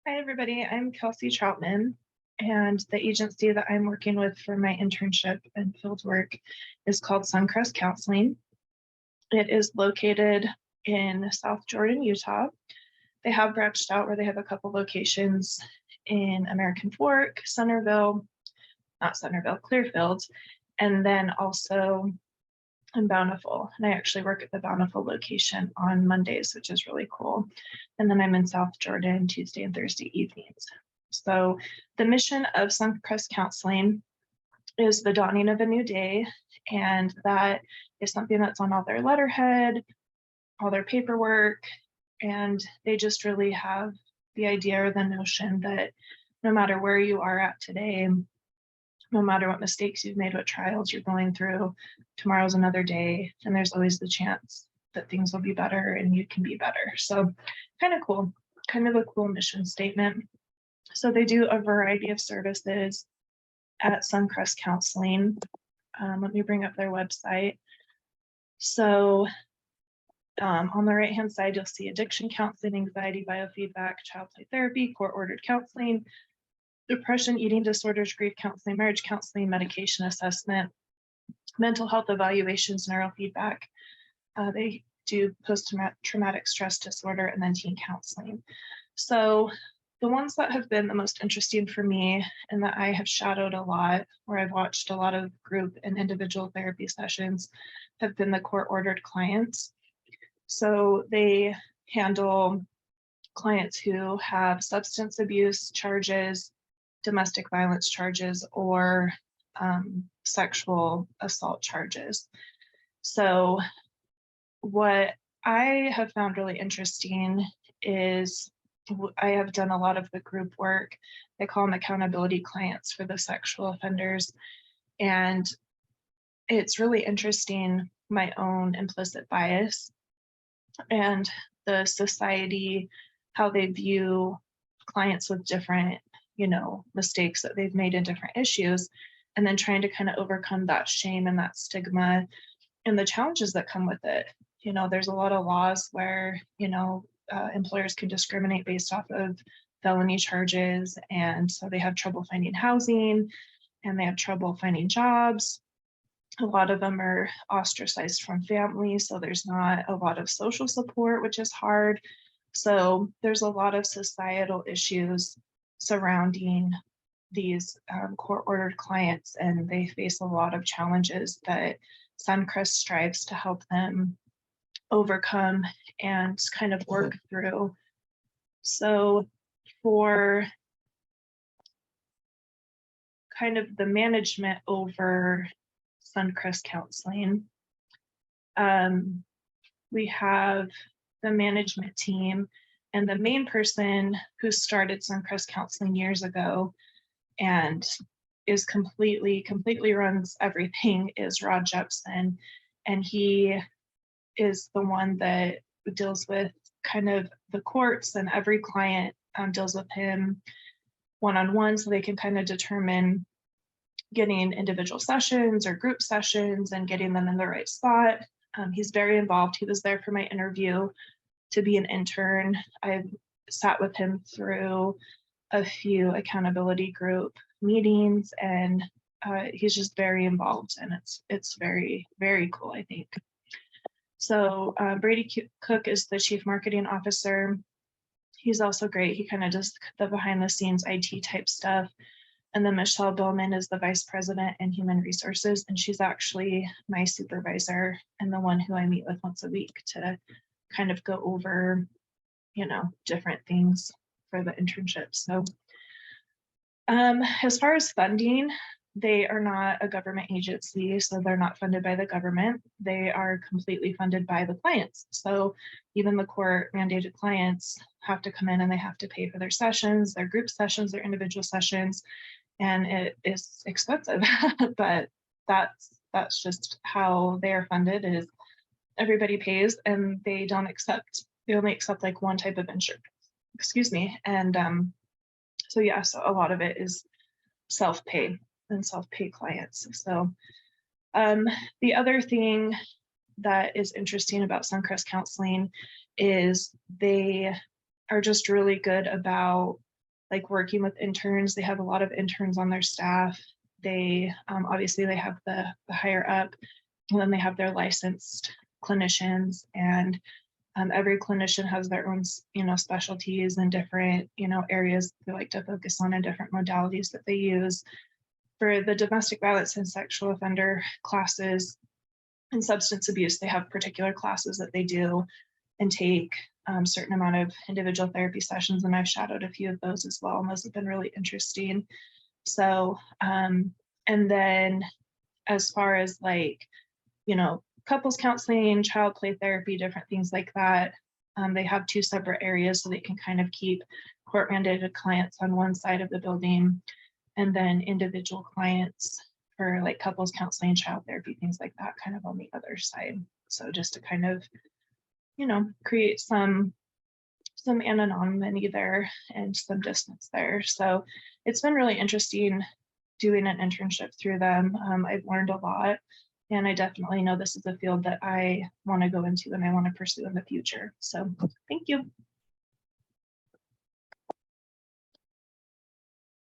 Hi, everybody. I'm Kelsey Troutman, and the agency that I'm working with for my internship and field work is called Suncrest Counseling. It is located in South Jordan, Utah. They have branched out where they have a couple locations in American Fork, Centerville, not Centerville, Clearfield, and then also in Bountiful. And I actually work at the Bountiful location on Mondays, which is really cool. And then I'm in South Jordan Tuesday and Thursday evenings. So the mission of Suncrest Counseling is the dawning of a new day. And that is something that's on all their letterhead, all their paperwork. And they just really have the idea or the notion that no matter where you are at today, no matter what mistakes you've made, what trials you're going through, tomorrow's another day, and there's always the chance that things will be better and you can be better. So kind of cool, kind of a cool mission statement. So they do a variety of services at Suncrest Counseling. Let me bring up their website. So on the right-hand side, you'll see addiction counseling, anxiety, biofeedback, child play therapy, court-ordered counseling, depression, eating disorders, grief counseling, marriage counseling, medication assessment, mental health evaluations, neurofeedback. They do post-traumatic stress disorder and then teen counseling. So the ones that have been the most interesting for me and that I have shadowed a lot, where I've watched a lot of group and individual therapy sessions, have been the court-ordered clients. So they handle clients who have substance abuse charges, domestic violence charges, or sexual assault charges. So what I have found really interesting is I have done a lot of the group work. They call them accountability clients for the sexual offenders. And it's really interesting, my own implicit bias and the society, how they view clients with different, mistakes that they've made in different issues, and then trying to kind of overcome that shame and that stigma and the challenges that come with it. There's a lot of laws where, employers can discriminate based off of felony charges. And so they have trouble finding housing and they have trouble finding jobs. A lot of them are ostracized from family. So there's not a lot of social support, which is hard. So there's a lot of societal issues surrounding these court-ordered clients, and they face a lot of challenges that Suncrest strives to help them overcome and kind of work through. So for kind of the management over Suncrest Counseling, we have the management team, and the main person who started Suncrest Counseling years ago and is completely runs everything is Rod Jepson. And he is the one that deals with kind of the courts, and every client deals with him one-on-one, so they can kind of determine getting individual sessions or group sessions and getting them in the right spot. He's very involved. He was there for my interview to be an intern. I've sat with him through a few accountability group meetings, and he's just very involved, and it's very, very cool, I think. So Brady Cook is the chief marketing officer. He's also great. He kind of does the behind the scenes IT type stuff. And then Michelle Billman is the vice president in human resources, and she's actually my supervisor and the one who I meet with once a week to kind of go over, different things for the internship. So as far as funding, they are not a government agency, so they're not funded by the government. They are completely funded by the clients. So even the court mandated clients have to come in and they have to pay for their sessions, their group sessions, their individual sessions, and it is expensive. But that's just how they are funded, is everybody pays, and they only accept like one type of insurance. Excuse me. And so yeah, so a lot of it is self-pay and self-pay clients. So the other thing that is interesting about Suncrest Counseling is they are just really good about like working with interns. They have a lot of interns on their staff. They obviously they have the higher up, and then they have their licensed clinicians, and every clinician has their own, specialties and different, areas they like to focus on and different modalities that they use. For the domestic violence and sexual offender classes and substance abuse, they have particular classes that they do and take certain amount of individual therapy sessions. And I've shadowed a few of those as well. And those have been really interesting. So, and then as far as like, couples counseling, child play therapy, different things like that, they have two separate areas so they can kind of keep court mandated clients on one side of the building and then individual clients for like couples counseling, child therapy, things like that, kind of on the other side. So just to kind of, create some anonymity there and some distance there. So it's been really interesting doing an internship through them. I've learned a lot, and I definitely know this is a field that I want to go into and I want to pursue in the future. So thank you.